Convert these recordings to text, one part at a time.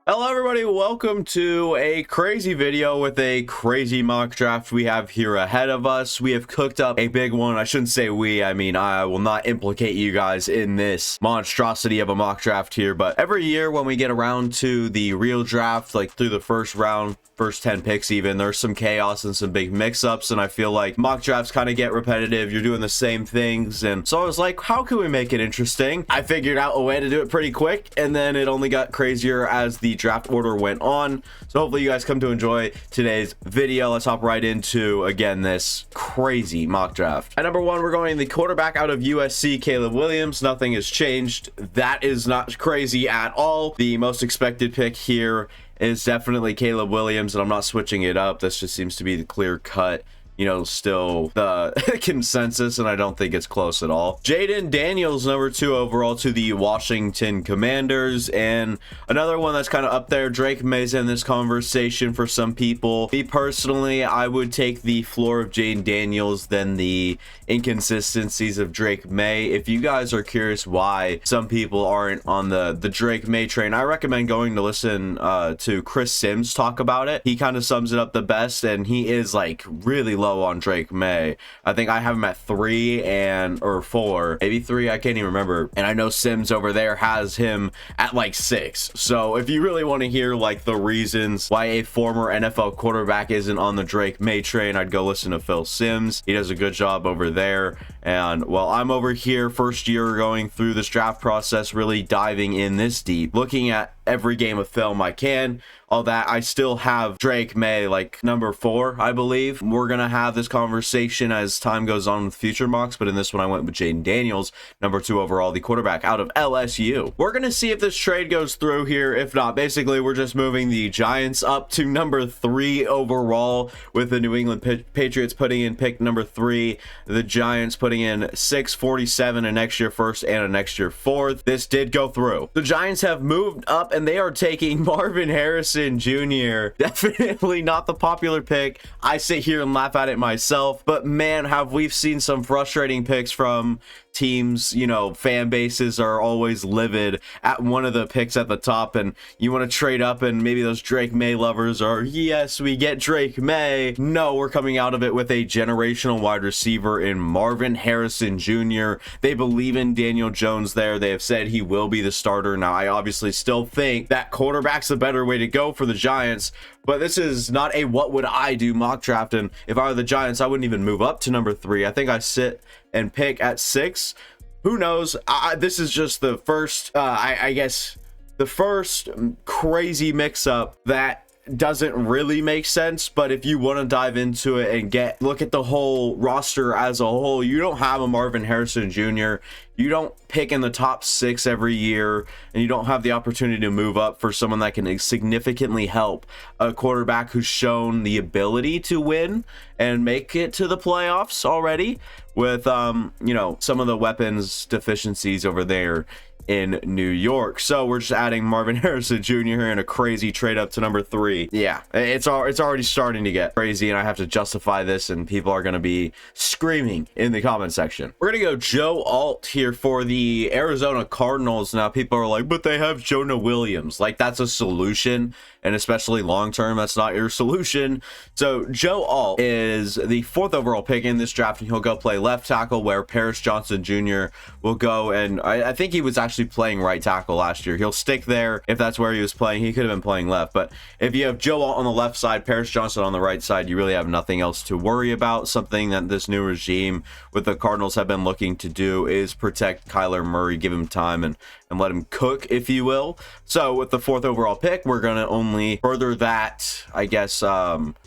Hello everybody, welcome to a crazy video with a crazy mock draft we have here ahead of us. We have cooked up a big one. I shouldn't say we, I mean I will not implicate you guys in this monstrosity of a mock draft here, but every year when we get around to the real draft, like through the first round, first 10 picks even, there's some chaos and some big mix-ups, and I feel like mock drafts kind of get repetitive. You're doing the same things, and so I was like, how can we make it interesting? I figured out a way to do it pretty quick, and then it only got crazier as the draft order went on. So hopefully you guys come to enjoy today's video. Let's hop right into, again, this crazy mock draft. At number one, we're going the quarterback out of USC, Caleb Williams. Nothing has changed. That is not crazy at all. The most expected pick here is definitely Caleb Williams, and I'm not switching it up. This just seems to be the clear cut, still the consensus, and I don't think it's close at all. Jaden Daniels, number 2 overall to the Washington Commanders, and another one that's kind of up there. Drake May's in this conversation for some people. Me personally, I would take the floor of Jaden Daniels than the inconsistencies of Drake May. If you guys are curious why some people aren't on the Drake May train, I recommend going to listen to Chris Sims talk about it. He kind of sums it up the best, and he is like really low on Drake May. I think I have him at 3 or 4, maybe 3, I can't even remember, and I know Sims over there has him at like 6. So if you really want to hear like the reasons why a former NFL quarterback isn't on the Drake May train, I'd go listen to Phil Sims. He does a good job over there. And while I'm over here first year going through this draft process, really diving in this deep, looking at every game of film I can, all that, I still have Drake May like number 4, I believe. We're gonna have this conversation as time goes on with future mocks, but in this one I went with Jaden Daniels, number 2 overall, the quarterback out of LSU. We're gonna see if this trade goes through here. If not, basically we're just moving the Giants up to number 3 overall, with the New England Patriots putting in pick number 3, the Giants putting in 6, 47, a next year first and a next year fourth. This did go through. The Giants have moved up and they are taking Marvin Harrison Jr. Definitely not the popular pick. I sit here and laugh at it myself, but man, have we seen some frustrating picks from teams. Fan bases are always livid at one of the picks at the top, and you want to trade up, and maybe those Drake May lovers are, yes, we get Drake May. No, we're coming out of it with a generational wide receiver in Marvin Harrison Jr. They believe in Daniel Jones there. They have said he will be the starter. Now, I obviously still think that quarterback's the better way to go for the Giants, but this is not a what would I do mock draft, and if I were the Giants, I wouldn't even move up to number 3. I think I sit and pick at 6. Who knows? This is just the first, I guess, the first crazy mix-up that doesn't really make sense. But if you want to dive into it and look at the whole roster as a whole, you don't have a Marvin Harrison Jr. You don't pick in the top 6 every year, and you don't have the opportunity to move up for someone that can significantly help a quarterback who's shown the ability to win and make it to the playoffs already with, some of the weapons deficiencies over there in New York. So we're just adding Marvin Harrison Jr. here in a crazy trade up to number 3. Yeah, it's already starting to get crazy, and I have to justify this, and people are going to be screaming in the comment section. We're going to go Joe Alt here for the Arizona Cardinals. Now, people are like, but they have Jonah Williams. Like, that's a solution, and especially long term, that's not your solution. So Joe Alt is the 4th overall pick in this draft, and he'll go play left tackle, where Paris Johnson Jr. will go, and I think he was actually playing right tackle last year. He'll stick there if that's where he was playing. He could have been playing left, but if you have Joe Alt on the left side, Paris Johnson on the right side, you really have nothing else to worry about. Something that this new regime with the Cardinals have been looking to do is protect Kyler Murray, give him time and let him cook, if you will. So with the 4th overall pick, we're going to only further that, I guess,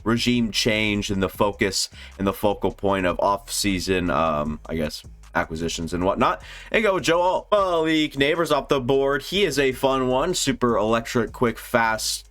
regime change and the focus and the focal point of off-season, I guess, acquisitions and whatnot, and go with Joe Alt. Malik Neighbors off the board. He is a fun one, super electric, quick, fast,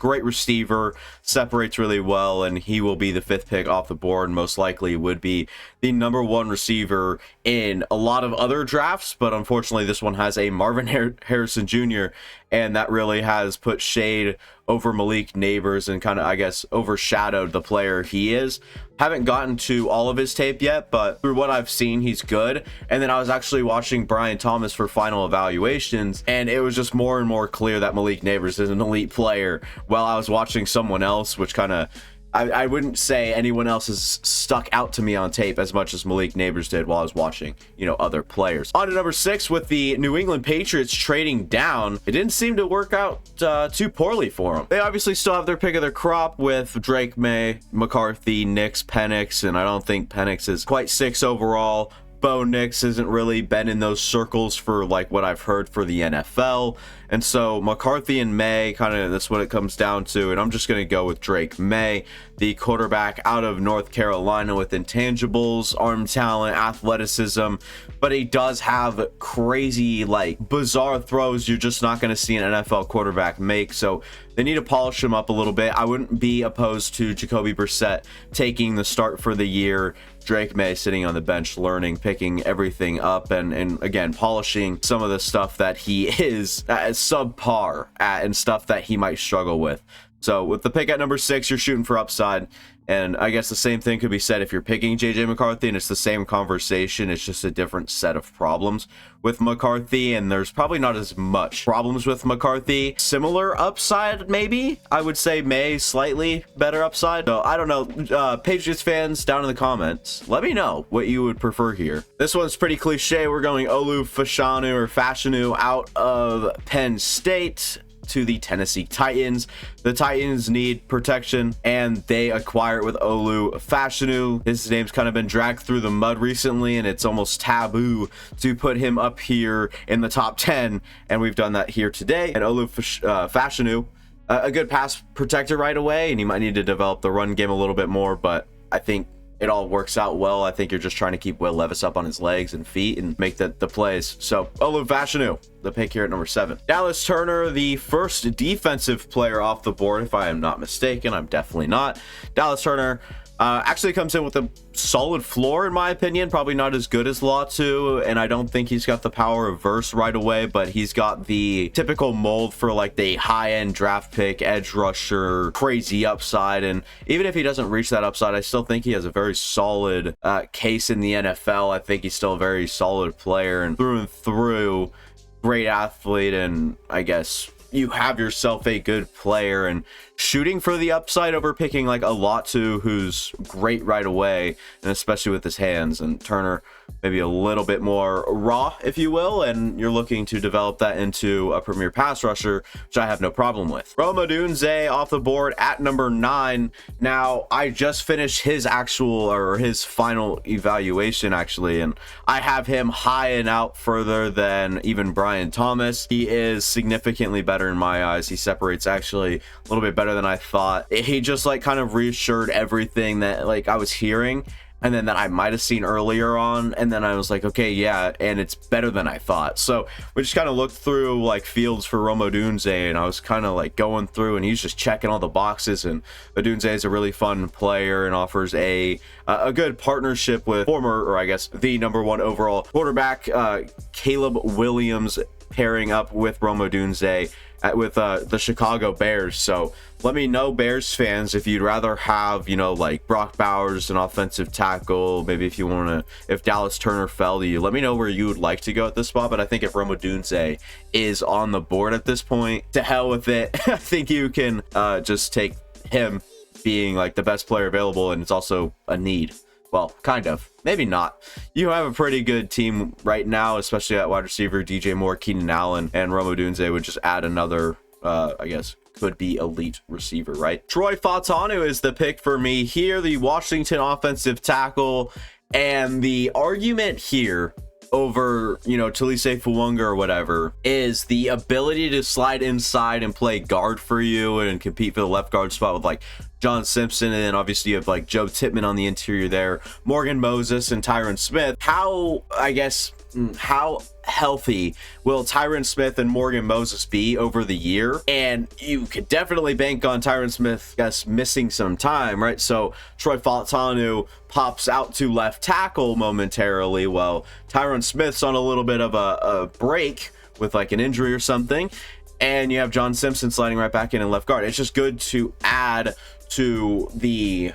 great receiver, separates really well, and he will be the 5th pick off the board, and most likely would be the #1 receiver in a lot of other drafts, but unfortunately this one has a Marvin Harrison Jr., and that really has put shade over Malik Neighbors and kind of, I guess, overshadowed the player he is. Haven't gotten to all of his tape yet, but through what I've seen, he's good. And then I was actually watching Brian Thomas for final evaluations, and it was just more and more clear that Malik Neighbors is an elite player, while I was watching someone else, which kind of, I wouldn't say anyone else has stuck out to me on tape as much as Malik Neighbors did while I was watching, you know, other players. On to number 6 with the New England Patriots trading down. It didn't seem to work out too poorly for them. They obviously still have their pick of their crop with Drake May, McCarthy, Nix, Penix, and I don't think Penix is quite 6 overall. Bo Nix hasn't really been in those circles for like what I've heard for the NFL. And so McCarthy and May, kind of that's what it comes down to. And I'm just going to go with Drake May, the quarterback out of North Carolina with intangibles, arm talent, athleticism. But he does have crazy, like bizarre throws you're just not going to see an NFL quarterback make. So they need to polish him up a little bit. I wouldn't be opposed to Jacoby Brissett taking the start for the year. Drake May sitting on the bench, learning, picking everything up, and again, polishing some of the stuff that he is subpar at and stuff that he might struggle with. So with the pick at number 6, you're shooting for upside. And I guess the same thing could be said if you're picking JJ McCarthy, and it's the same conversation. It's just a different set of problems with McCarthy, and there's probably not as much problems with McCarthy. Similar upside, maybe. I would say May slightly better upside. So I don't know. Patriots fans, down in the comments, let me know what you would prefer here. This one's pretty cliche. We're going Olu Fashanu out of Penn State to the Tennessee Titans. The Titans need protection, and they acquire it with Olu Fashanu. His name's kind of been dragged through the mud recently, and it's almost taboo to put him up here in the top 10, and we've done that here today. And Olu Fashanu, a good pass protector right away, and he might need to develop the run game a little bit more, but I think it all works out well. I think you're just trying to keep Will Levis up on his legs and feet and make the plays. So Olu Fashanu, the pick here at number 7. Dallas Turner, the first defensive player off the board, if I am not mistaken. I'm definitely not. Dallas Turner actually comes in with a solid floor, in my opinion. Probably not as good as Latu, and I don't think he's got the power of verse right away, but he's got the typical mold for like the high-end draft pick, edge rusher, crazy upside. And even if he doesn't reach that upside, I still think he has a very solid case in the NFL. I think he's still a very solid player, and through, great athlete, and I guess you have yourself a good player. And shooting for the upside over picking like a Latu, who's great right away, and especially with his hands, and Turner maybe a little bit more raw, if you will, and you're looking to develop that into a premier pass rusher, which I have no problem with. Rome Odunze off the board at number 9. Now, I just finished his his final evaluation actually, and I have him high and out further than even Brian Thomas. He is significantly better in my eyes. He separates actually a little bit better than I thought. He just like kind of reassured everything that like I was hearing, and then that I might have seen earlier on, and then I was like, okay, yeah, and it's better than I thought. So we just kind of looked through like fields for Rome Odunze, and I was kind of like going through, and he's just checking all the boxes. And Odunze is a really fun player and offers a good partnership with former, or I guess the #1 overall quarterback Caleb Williams, pairing up with Rome Odunze with the Chicago Bears. So let me know, Bears fans, if you'd rather have, you know, like Brock Bowers, an offensive tackle. Maybe if you want to, if Dallas Turner fell to you, let me know where you would like to go at this spot. But I think if Rome Odunze is on the board at this point, to hell with it. I think you can just take him being like the best player available, and it's also a need. Well, kind of. Maybe not. You have a pretty good team right now, especially at wide receiver. DJ Moore, Keenan Allen, and Rome Odunze would just add another, I guess, could be elite receiver, right? Troy Fautanu is the pick for me here, the Washington offensive tackle. And the argument here over, you know, Talise Fuwanga or whatever is the ability to slide inside and play guard for you and compete for the left guard spot with like John Simpson, and then obviously you have like Joe Tippmann on the interior there, Morgan Moses and Tyron Smith. How, I guess, how healthy will Tyron Smith and Morgan Moses be over the year? And you could definitely bank on Tyron Smith missing some time, right? So Troy Fautanu pops out to left tackle momentarily, while Tyron Smith's on a little bit of a break with like an injury or something, and you have John Simpson sliding right back in left guard. It's just good to add to the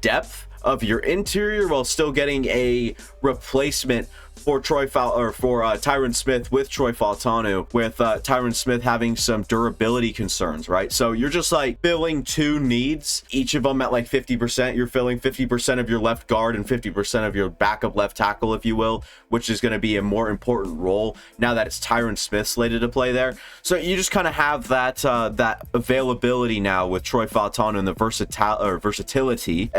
depth of your interior while still getting a replacement for Tyron Smith with Troy Fautanu, with Tyron Smith having some durability concerns, right? So you're just like filling two needs, each of them at like 50%. You're filling 50% of your left guard and 50% of your backup left tackle, if you will, which is going to be a more important role now that it's Tyron Smith slated to play there. So you just kind of have that that availability now with Troy Fautanu and the versatility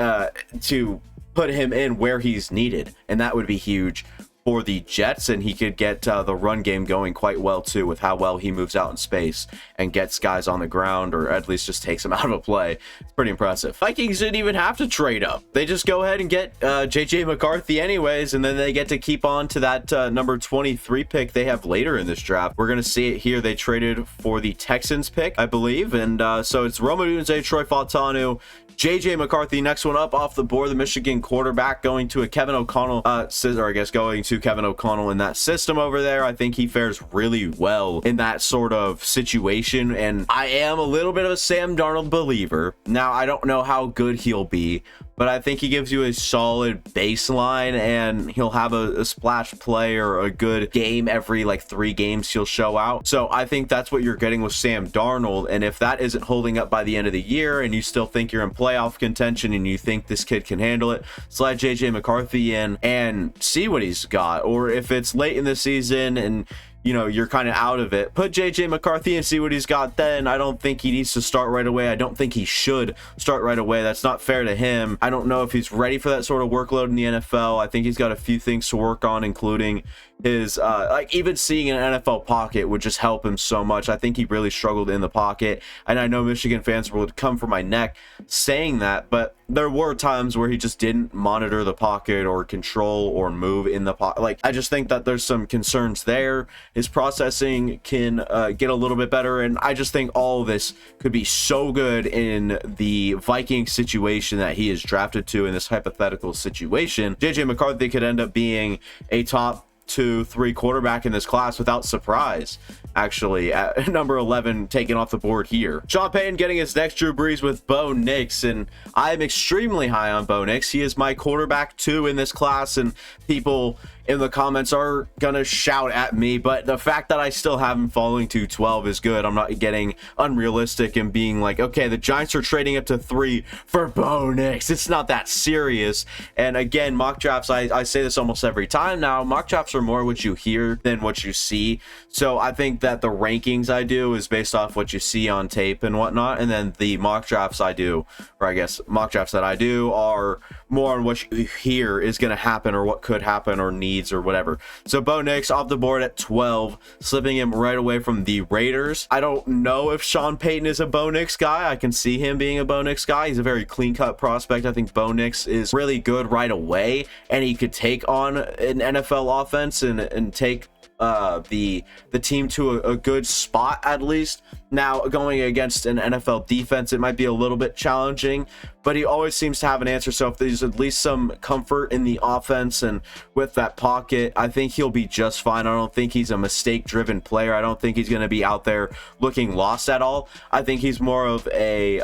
to put him in where he's needed, and that would be huge for the Jets, and he could get the run game going quite well too, with how well he moves out in space and gets guys on the ground, or at least just takes them out of a play. It's pretty impressive. Vikings didn't even have to trade up. They just go ahead and get JJ McCarthy anyways, and then they get to keep on to that number 23 pick they have later in this draft. We're going to see it here. They traded for the Texans pick, I believe, and so it's Rome Odunze, Troy Fautanu, JJ McCarthy, next one up off the board, the Michigan quarterback, going to a Kevin O'Connell, or I guess going to Kevin O'Connell in that system over there. I think he fares really well in that sort of situation, and I am a little bit of a Sam Darnold believer. Now, I don't know how good he'll be, but I think he gives you a solid baseline, and he'll have a splash play or a good game every like 3 games he'll show out. So I think that's what you're getting with Sam Darnold, and if that isn't holding up by the end of the year and you still think you're in playoff contention and you think this kid can handle it, slide JJ McCarthy in and see what he's got. Or if it's late in the season and you know, you're kind of out of it, put JJ McCarthy and see what he's got then. I don't think he needs to start right away. I don't think he should start right away. That's not fair to him. I don't know if he's ready for that sort of workload in the NFL. I think he's got a few things to work on, including his like even seeing an NFL pocket would just help him so much. I think he really struggled in the pocket, and I know Michigan fans would come for my neck saying that, but there were times where he just didn't monitor the pocket or control or move in the pocket. Like, I just think that there's some concerns there. His processing can get a little bit better, and I just think all of this could be so good in the Viking situation that he is drafted to in this hypothetical situation. JJ McCarthy could end up being a top 2-3 quarterback in this class without surprise, actually, at number 11 taken off the board here. Sean Payton getting his next Drew Brees with Bo Nix, and I'm extremely high on Bo Nix. He is my quarterback 2 in this class, and people in the comments are gonna shout at me, but the fact that I still have him falling to 12 is good. I'm not getting unrealistic and being like, okay, the Giants are trading up to 3 for Bo Nix. It's not that serious. And again, mock drafts, I say this almost every time now, mock drafts are more what you hear than what you see. So I think that the rankings I do is based off what you see on tape and whatnot, and then the mock drafts I do, or I guess mock drafts that I do, are more on what you hear is going to happen or what could happen or needs or whatever. So Bo Nix off the board at 12, slipping him right away from the Raiders. I don't know if Sean Payton is a Bo Nix guy. I can see him being a Bo Nix guy. He's a very clean-cut prospect. I think Bo Nix is really good right away, and he could take on an NFL offense and take the team to a good spot at least. Now, going against an NFL defense, it might be a little bit challenging, but he always seems to have an answer. So if there's at least some comfort in the offense and with that pocket, I think he'll be just fine. I don't think he's a mistake-driven player. I don't think he's going to be out there looking lost at all. I think he's more of a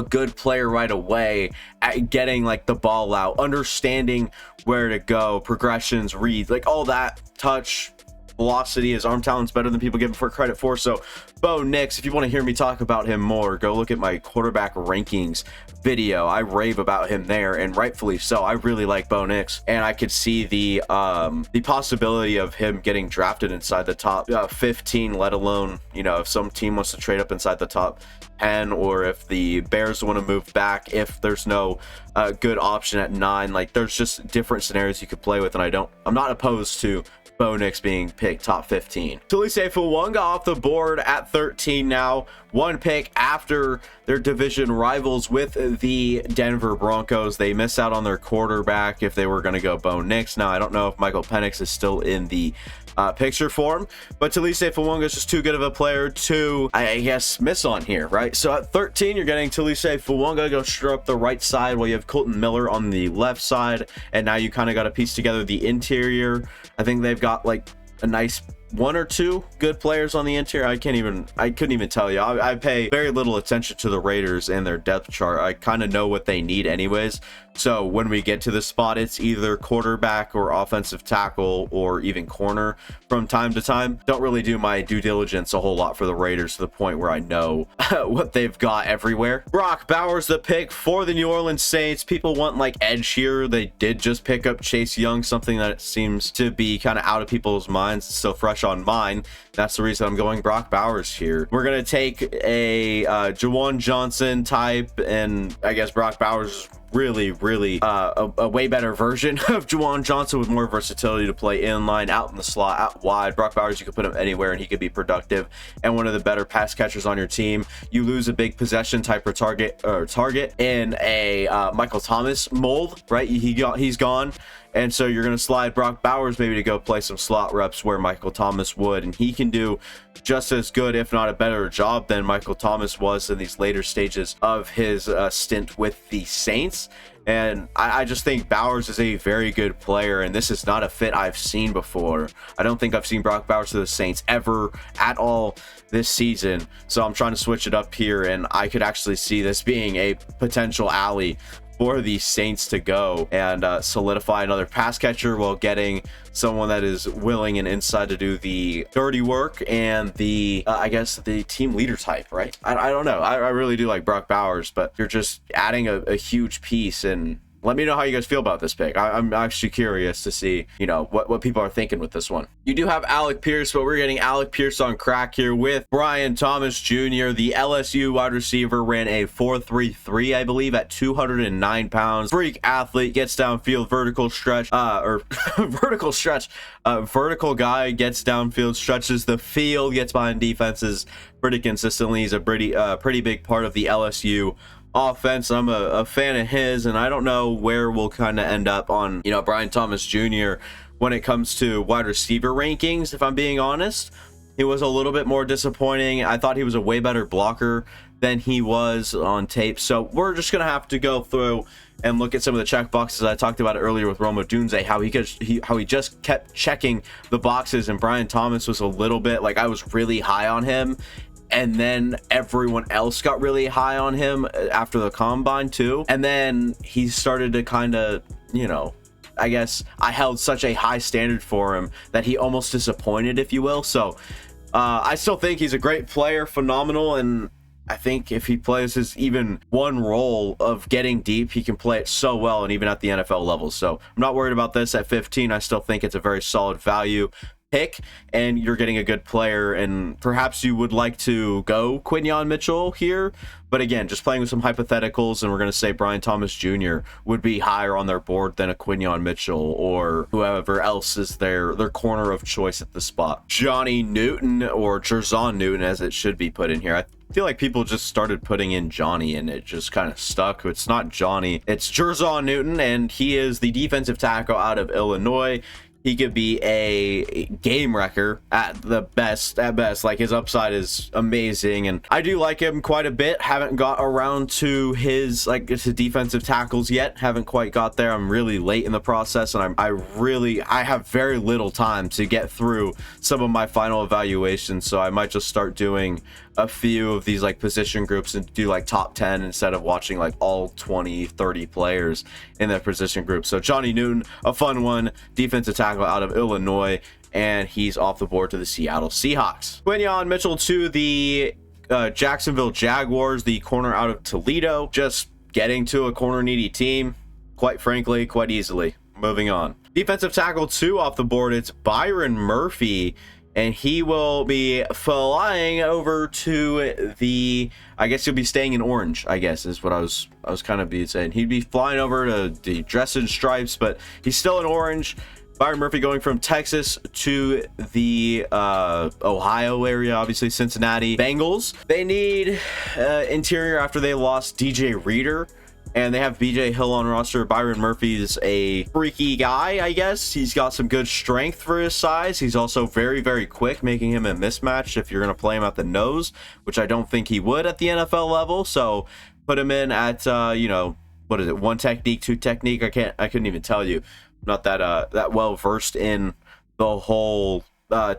good player right away at getting like the ball out, understanding where to go, progressions, reads, like all that, touch, velocity. His arm talent's better than people give him for credit for. So Bo Nix, if you want to hear me talk about him more, go look at my quarterback rankings video. I rave about him there, and rightfully so. I really like Bo Nix, and I could see the possibility of him getting drafted inside the top 15, let alone, you know, if some team wants to trade up inside the top 10, or if the Bears want to move back, if there's no good option at 9. Like, there's just different scenarios you could play with, and I'm not opposed to Bo Nix being picked top 15. Talise Fuwanga off the board at 13 now. One pick after their division rivals with the Denver Broncos. They missed out on their quarterback if they were going to go Bo Nix. Now, I don't know if Michael Penix is still in the picture for him, but Talise Fuwanga is just too good of a player to, I guess, miss on here, right? So at 13, you're getting Talise Fuwanga, go straight up the right side while you have Colton Miller on the left side, and now you kind of got to piece together the interior. I think they've got like a nice one or two good players on the interior. I couldn't even tell you. I pay very little attention to the Raiders and their depth chart. I kind of know what they need anyways. So when we get to the spot, it's either quarterback or offensive tackle or even corner from time to time. Don't really do my due diligence a whole lot for the Raiders to the point where I know what they've got everywhere. Brock Bowers, the pick for the New Orleans Saints. People want like edge here. They did just pick up Chase Young, something that seems to be kind of out of people's minds. It's still fresh on mine. That's the reason I'm going Brock Bowers here. We're going to take a Juwan Johnson type, and I guess Brock Bowers really a way better version of Juwan Johnson with more versatility to play in line, out in the slot, out wide. Brock Bowers, you could put him anywhere and he could be productive and one of the better pass catchers on your team. You lose a big possession type of target in a Michael Thomas mold, right? He's gone. And so you're going to slide Brock Bowers maybe to go play some slot reps where Michael Thomas would, and he can do just as good, if not a better job than Michael Thomas was in these later stages of his stint with the Saints. And I just think Bowers is a very good player, and this is not a fit I've seen before. I don't think I've seen Brock Bowers to the Saints ever at all this season. So I'm trying to switch it up here, and I could actually see this being a potential alley for the Saints to go and solidify another pass catcher while getting someone that is willing and inside to do the dirty work and the I guess the team leader type, right? I don't know. I really do like Brock Bowers, but you're just adding a huge piece. And let me know how you guys feel about this pick. I'm actually curious to see, you know, what people are thinking with this one. You do have Alec Pierce, but we're getting Alec Pierce on crack here with Brian Thomas Jr. The LSU wide receiver ran a 4.33, I believe, at 209 pounds. Freak athlete, gets downfield, vertical guy, gets downfield, stretches the field, gets behind defenses pretty consistently. He's a pretty big part of the LSU offense. I'm a fan of his, and I don't know where we'll kind of end up on, you know, Brian Thomas Jr. when it comes to wide receiver rankings. If I'm being honest, he was a little bit more disappointing. I thought he was a way better blocker than he was on tape. So we're just gonna have to go through and look at some of the check boxes. I talked about it earlier with Rome Odunze, how he just kept checking the boxes, and Brian Thomas was a little bit like, I was really high on him, and then everyone else got really high on him after the combine too. And then he started to kind of, you know, I guess I held such a high standard for him that he almost disappointed, if you will. So I still think he's a great player, phenomenal, and I think if he plays his even one role of getting deep, he can play it so well, and even at the NFL level. So I'm not worried about this at 15. I still think it's a very solid value pick, and you're getting a good player, and perhaps you would like to go Quinyon Mitchell here, but again, just playing with some hypotheticals, and we're going to say Brian Thomas Jr. would be higher on their board than a Quinyon Mitchell or whoever else is their corner of choice at the spot. Johnny Newton, or Jerzon Newton as it should be put in here. I feel like people just started putting in Johnny and it just kind of stuck. It's not Johnny, it's Jerzon Newton, and he is the defensive tackle out of Illinois. He could be a game wrecker at best. Like, his upside is amazing, and I do like him quite a bit. Haven't got around to his defensive tackles yet. Haven't quite got there. I'm really late in the process, and I have very little time to get through some of my final evaluations. So I might just start doing a few of these like position groups and do like top 10 instead of watching like all 20-30 players in that position group. So Johnny Newton, a fun one, defensive tackle out of Illinois, and he's off the board to the Seattle Seahawks. Quinyon Mitchell to the Jacksonville Jaguars, the corner out of Toledo, just getting to a corner needy team, quite frankly, quite easily. Moving on. Defensive tackle 2 off the board, it's Byron Murphy, and he will be flying over to the, I guess he'll be staying in orange, I guess is what I was kind of saying. He'd be flying over to the dress and stripes, but he's still in orange. Byron Murphy going from Texas to the Ohio area, obviously Cincinnati Bengals. They need interior after they lost DJ Reader. And they have BJ Hill on roster. Byron Murphy's a freaky guy, I guess. He's got some good strength for his size. He's also very, very quick, making him a mismatch if you're going to play him at the nose, which I don't think he would at the NFL level. So put him in at, you know, what is it? 1 technique, 2 technique. I couldn't even tell you. I'm not that well versed in the whole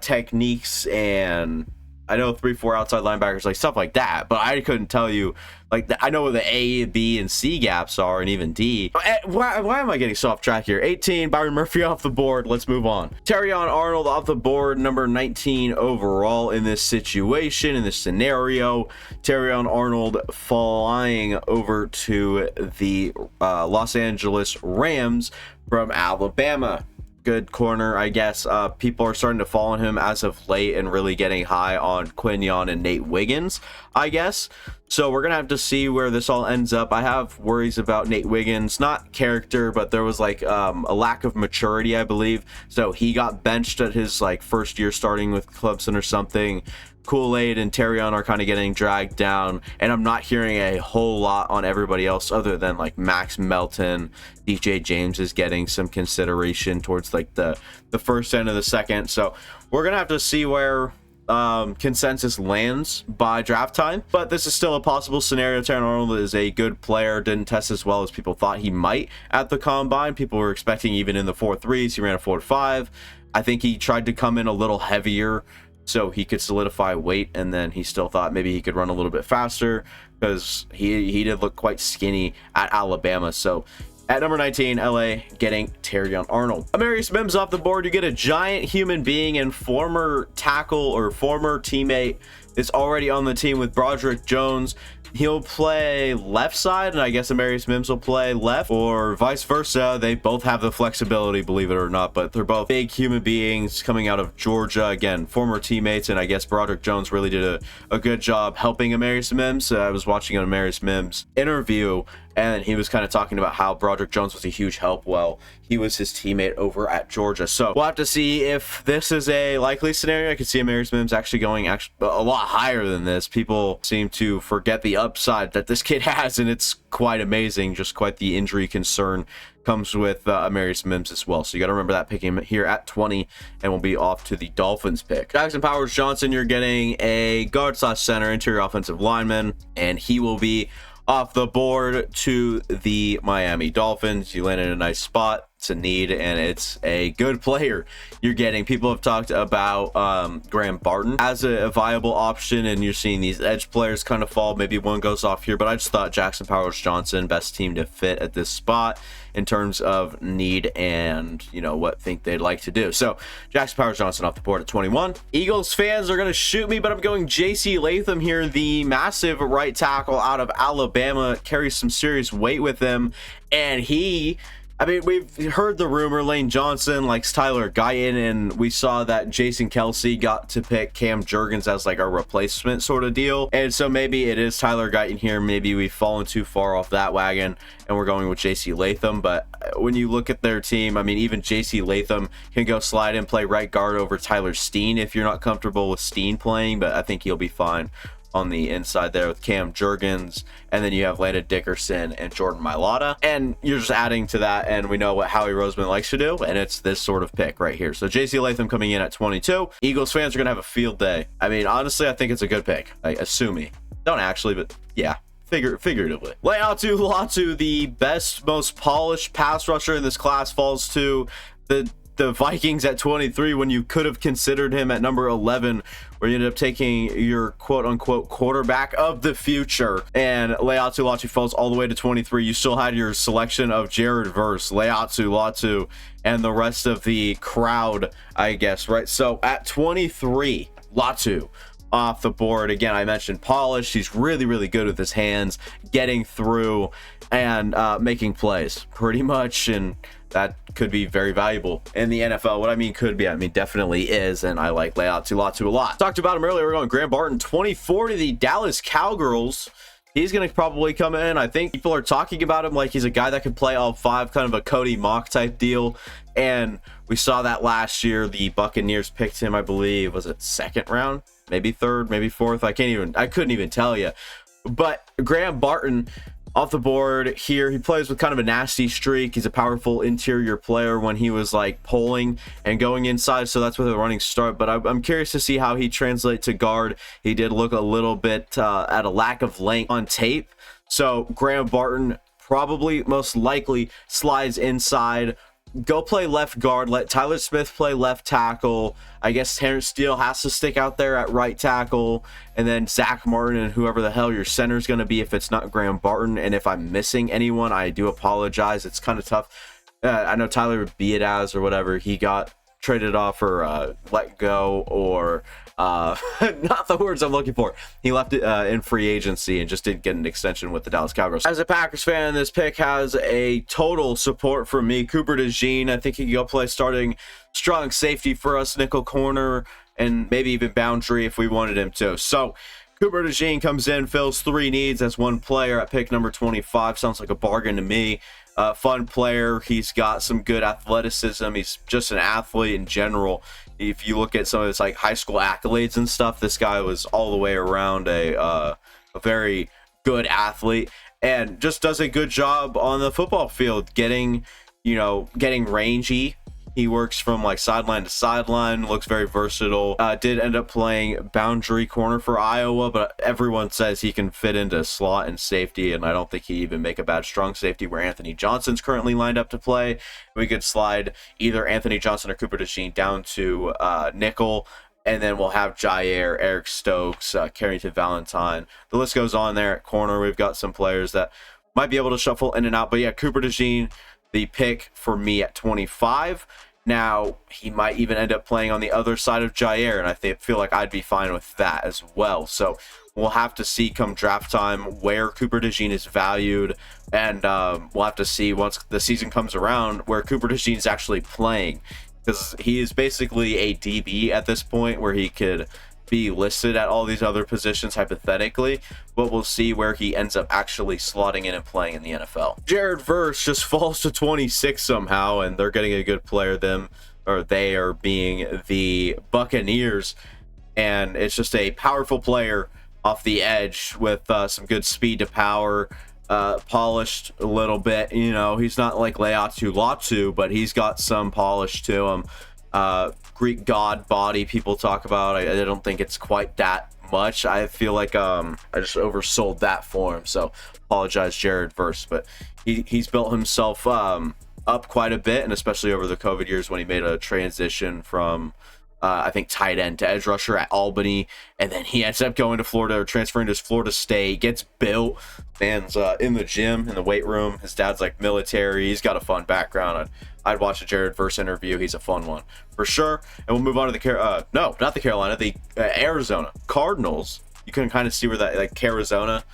techniques, and I know 3-4 outside linebackers, like stuff like that, but I couldn't tell you, like, I know where the A, B, and C gaps are, and even D. Why am I getting so off track here? 18, Byron Murphy off the board. Let's move on. Terrion Arnold off the board, number 19 overall in this situation, in this scenario. Terrion Arnold flying over to the Los Angeles Rams from Alabama. Good corner, I guess. People are starting to fall on him as of late and really getting high on Quinion and Nate Wiggins, I guess. So we're gonna have to see where this all ends up. I have worries about Nate Wiggins, not character, but there was like a lack of maturity, I believe. So he got benched at his like first year starting with Clemson or something. Kool-Aid and Terrion are kind of getting dragged down, and I'm not hearing a whole lot on everybody else other than like Max Melton. DJ James is getting some consideration towards like the first end of the second. So we're gonna have to see where consensus lands by draft time, but this is still a possible scenario. Terrion Arnold is a good player, didn't test as well as people thought he might at the combine. People were expecting even in the 4.3s, he ran a 4.5. I think he tried to come in a little heavier so he could solidify weight, and then he still thought maybe he could run a little bit faster because he did look quite skinny at Alabama. So at number 19, LA getting Terrion Arnold. Amarius Mims off the board. You get a giant human being and former tackle or former teammate is already on the team with Broderick Jones. He'll play left side, and I guess Amarius Mims will play left, or vice versa. They both have the flexibility, believe it or not, but they're both big human beings coming out of Georgia. Again, former teammates, and I guess Broderick Jones really did a good job helping Amarius Mims. I was watching an Amarius Mims interview, and he was kind of talking about how Broderick Jones was a huge help. Well, he was his teammate over at Georgia. So we'll have to see if this is a likely scenario. I could see Amarius Mims actually going a lot higher than this. People seem to forget the upside that this kid has, and it's quite amazing. Just quite the injury concern comes with Amarius Mims as well. So you got to remember that, picking him here at 20, and we'll be off to the Dolphins pick. Jackson Powers-Johnson, you're getting a guard/center, interior offensive lineman, and he will be off the board to the Miami Dolphins. You landed in a nice spot. It's a need, and it's a good player you're getting. People have talked about Graham Barton as a viable option, and you're seeing these edge players kind of fall. Maybe one goes off here, but I just thought Jackson Powers-Johnson, best team to fit at this spot in terms of need and, you know, what think they'd like to do. So Jackson Powers-Johnson off the board at 21. Eagles fans are going to shoot me, but I'm going JC Latham here, the massive right tackle out of Alabama, carries some serious weight with him, and I mean, we've heard the rumor Lane Johnson likes Tyler Guyton, and we saw that Jason Kelsey got to pick Cam Jurgens as like a replacement sort of deal. And so maybe it is Tyler Guyton here. Maybe we've fallen too far off that wagon and we're going with JC Latham. But when you look at their team, I mean, even JC Latham can go slide and play right guard over Tyler Steen if you're not comfortable with Steen playing, but I think he'll be fine on the inside there with Cam Jurgens, and then you have Landon Dickerson and Jordan Mailata, and you're just adding to that, and we know what Howie Roseman likes to do, and it's this sort of pick right here. So JC Latham coming in at 22. Eagles fans are gonna have a field day. I mean, honestly, I think it's a good pick. Assuming, don't actually, but yeah, figuratively. Leatu Latu, the best, most polished pass rusher in this class, falls to the Vikings at 23 when you could have considered him at number 11, where you ended up taking your quote-unquote quarterback of the future, and Leatu Latu falls all the way to 23. You still had your selection of Jared Verse, Leatu Latu, and the rest of the crowd, I guess, right? So at 23, Latu off the board. Again, I mentioned polished. He's really, really good with his hands, getting through and making plays pretty much, and that could be very valuable in the NFL. What I mean could be, I mean definitely is, and I like Leatu Latu a lot. Talked about him earlier. We're going Graham Barton, 24 to the Dallas Cowgirls. he's going to probably come in. I think people are talking about him like he's a guy that could play all 5, kind of a Cody Mock type deal. And we saw that last year. The Buccaneers picked him, I believe, was it 2nd round? Maybe 3rd, maybe 4th. I couldn't even tell you. But Graham Barton off the board here. He plays with kind of a nasty streak. He's a powerful interior player when he was like pulling and going inside, so that's with a running start. But I'm curious to see how he translates to guard. He did look a little bit at a lack of length on tape. So Graham Barton probably most likely slides inside. Go play left guard, let Tyler Smith play left tackle. I guess Terrence Steele has to stick out there at right tackle, and then Zach Martin and whoever the hell your center is going to be if it's not Graham Barton. And if I'm missing anyone, I do apologize. It's kind of tough. I know Tyler Biadasz or whatever, he got traded off or let go, or not the words I'm looking for. He left it in free agency and just didn't get an extension with the Dallas Cowboys. As a Packers fan, this pick has a total support from me. Cooper DeJean, I think he can go play starting strong safety for us, nickel corner, and maybe even boundary if we wanted him to. So Cooper DeJean comes in, fills 3 needs as one player at pick number 25. Sounds like a bargain to me. Fun player. He's got some good athleticism. He's just an athlete in general. If you look at some of his like high school accolades and stuff, this guy was all the way around a very good athlete, and just does a good job on the football field, getting rangy. He works from like sideline to sideline, looks very versatile. Did end up playing boundary corner for Iowa, but everyone says he can fit into slot and safety, and I don't think he'd even make a bad strong safety where Anthony Johnson's currently lined up to play. We could slide either Anthony Johnson or Cooper DeJean down to nickel, and then we'll have Jair, Eric Stokes, Carrington Valentine. The list goes on there at corner. We've got some players that might be able to shuffle in and out, but yeah, Cooper DeJean, the pick for me at 25. Now, he might even end up playing on the other side of Jair, and I feel like I'd be fine with that as well. So we'll have to see come draft time where Cooper DeJean is valued, and we'll have to see once the season comes around where Cooper DeJean is actually playing, because he is basically a DB at this point where he could be listed at all these other positions hypothetically, but we'll see where he ends up actually slotting in and playing in the NFL. Jared Verse just falls to 26 somehow, and they're getting a good player. They are being the Buccaneers, and it's just a powerful player off the edge with some good speed to power, polished a little bit. He's not like Leatu Latu, but he's got some polish to him. Greek god body people talk about. I don't think it's quite that much. I feel like I just oversold that for him, so apologize, Jared Verse. But he's built himself up quite a bit, and especially over the COVID years when he made a transition from I think tight end to edge rusher at Albany, and then he ends up going to Florida or transferring to Florida State, gets built, man's in the gym, in the weight room. His dad's like military. He's got a fun background. I'd watch a Jared Verse interview. He's a fun one for sure. And we'll move on to the Arizona Cardinals. You can kind of see where that, like, Arizona,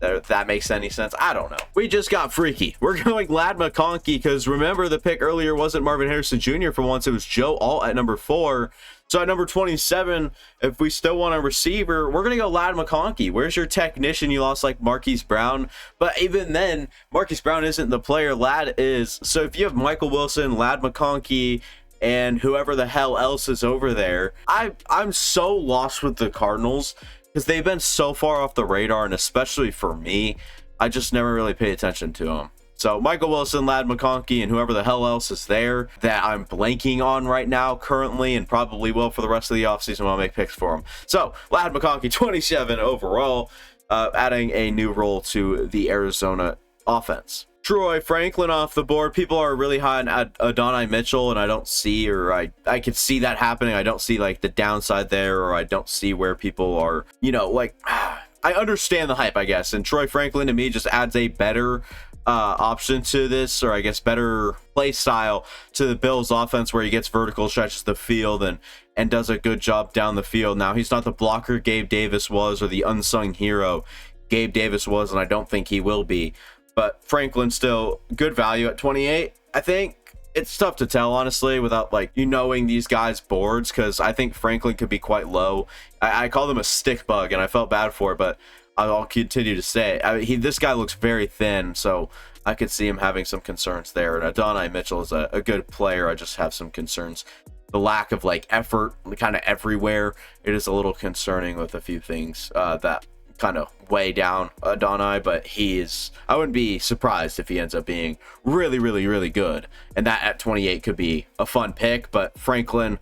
if that makes any sense. I don't know. We just got freaky. We're going Ladd McConkey, because remember, the pick earlier wasn't Marvin Harrison Jr. for once. It was Joe Alt at number 4. So at number 27, if we still want a receiver, we're going to go Ladd McConkey. Where's your technician? You lost like Marquise Brown. But even then, Marquise Brown isn't the player. Ladd is. So if you have Michael Wilson, Ladd McConkey, and whoever the hell else is over there, I'm so lost with the Cardinals, because they've been so far off the radar, and especially for me, I just never really pay attention to them. So Michael Wilson, Ladd McConkey, and whoever the hell else is there that I'm blanking on right now currently, and probably will for the rest of the offseason when I make picks for him. So Ladd McConkey, 27 overall, adding a new role to the Arizona offense. Troy Franklin off the board. People are really high on Adonai Mitchell, and I don't see, or I could see that happening. I don't see like the downside there, or I don't see where people are, like, I understand the hype, I guess. And Troy Franklin to me just adds a better option to this, or I guess better play style to the Bills offense, where he gets vertical, stretches the field, and does a good job down the field. Now, he's not the blocker Gabe Davis was, or the unsung hero Gabe Davis was, and I don't think he will be. But Franklin still good value at 28. I think it's tough to tell, honestly, without like knowing these guys' boards, because I think Franklin could be quite low. I call them a stick bug, and I felt bad for it, but I'll continue to say it. I mean, this guy looks very thin, so I could see him having some concerns there. And Adonai Mitchell is a good player. I just have some concerns. The lack of like effort kind of everywhere, it is a little concerning with a few things that kind of weigh down Adonai, but I wouldn't be surprised if he ends up being really, really, really good. And that at 28 could be a fun pick, but Franklin,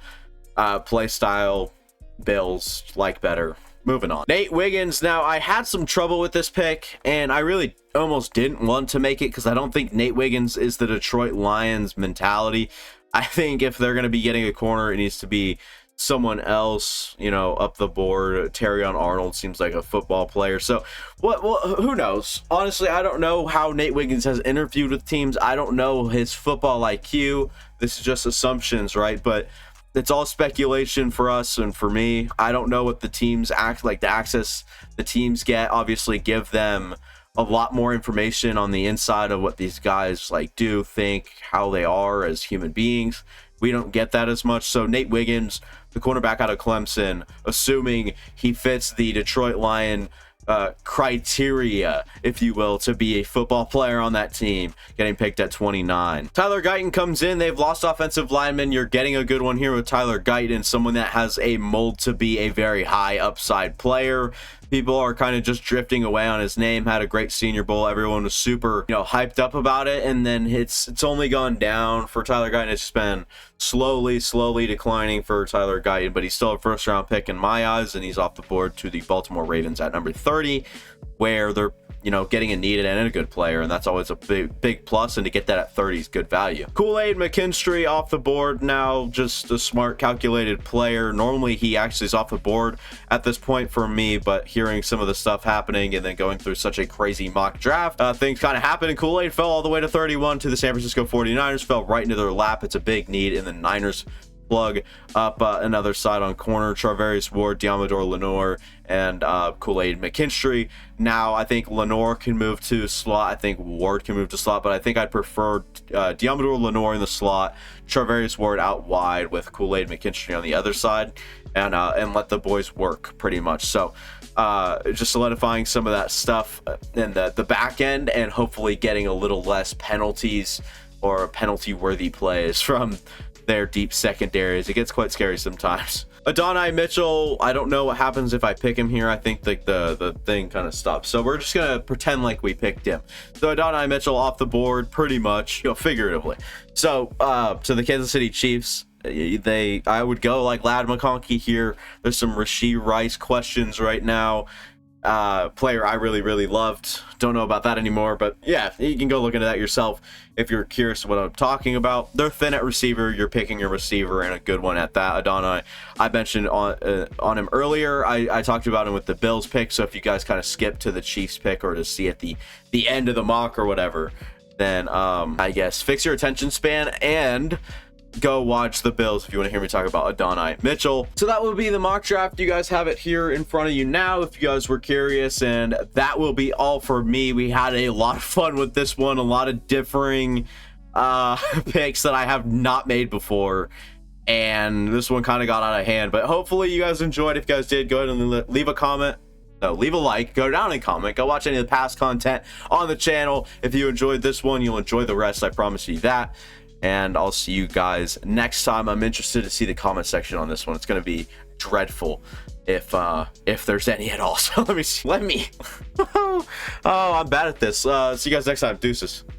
play style, Bills like better. Moving on. Nate Wiggins. Now, I had some trouble with this pick, and I really almost didn't want to make it because I don't think Nate Wiggins is the Detroit Lions mentality. I think if they're going to be getting a corner, it needs to be someone else, you know, up the board. Terrion Arnold seems like a football player. So, who knows? Honestly, I don't know how Nate Wiggins has interviewed with teams. I don't know his football IQ. This is just assumptions, right? But it's all speculation for us and for me. I don't know what the teams act like. The access the teams get, obviously, give them a lot more information on the inside of what these guys like do, think, how they are as human beings. We don't get that as much. So Nate Wiggins, the cornerback out of Clemson, assuming he fits the Detroit Lion criteria, if you will, to be a football player on that team, getting picked at 29. Tyler Guyton comes in. They've lost offensive linemen. You're getting a good one here with Tyler Guyton, someone that has a mold to be a very high upside player. People are kind of just drifting away on his name. Had a great Senior Bowl. Everyone was super, you know, hyped up about it, and then it's only gone down for Tyler Guyton. It's been slowly declining for Tyler Guyton, but he's still a first-round pick in my eyes, and he's off the board to the Baltimore Ravens at number 30, where they're, you know, getting a needed and a good player, and that's always a big plus, and to get that at 30 is good value. Kool-Aid McKinstry off the board now, just a smart, calculated player. Normally, he actually is off the board at this point for me, but hearing some of the stuff happening and then going through such a crazy mock draft, things kind of happened, and Kool-Aid fell all the way to 31 to the San Francisco 49ers, fell right into their lap. It's a big need, and the Niners plug up another side on corner. Charvarius Ward, Diamador Lenore, and Kool-Aid McKinstry. Now, I think Lenore can move to slot. I think Ward can move to slot, but I think I'd prefer Diamador Lenore in the slot, Charvarius Ward out wide with Kool-Aid McKinstry on the other side, and let the boys work pretty much. So, just solidifying some of that stuff in the back end, and hopefully getting a little less penalties or penalty-worthy plays from their deep secondaries. It gets quite scary sometimes. Adonai Mitchell, I don't know what happens if I pick him here. I think like the thing kind of stops. So we're just gonna pretend like we picked him. So Adonai Mitchell off the board, pretty much, you know, figuratively. So to the Kansas City Chiefs, I would go like Ladd McConkey here. There's some Rashee Rice questions right now. Player I really loved. Don't know about that anymore, but yeah, you can go look into that yourself if you're curious what I'm talking about. They're thin at receiver. You're picking a receiver and a good one at that. Adonai, I mentioned on him earlier. I talked about him with the Bills pick, so if you guys kind of skip to the Chiefs pick or to see at the end of the mock or whatever, then I guess fix your attention span and go watch the Bills if you want to hear me talk about Adonai Mitchell. So that will be the mock draft. You guys have it here in front of you now if you guys were curious, and that will be all for me. We had a lot of fun with this one, a lot of differing picks that I have not made before, and this one kind of got out of hand, but hopefully you guys enjoyed. If you guys did, go ahead and leave a comment. No, leave a like, go down and comment, go watch any of the past content on the channel. If you enjoyed this one, you'll enjoy the rest, I promise you that. And I'll see you guys next time. I'm interested to see the comment section on this one. It's going to be dreadful if there's any at all. So let me oh, I'm bad at this. See you guys next time. Deuces.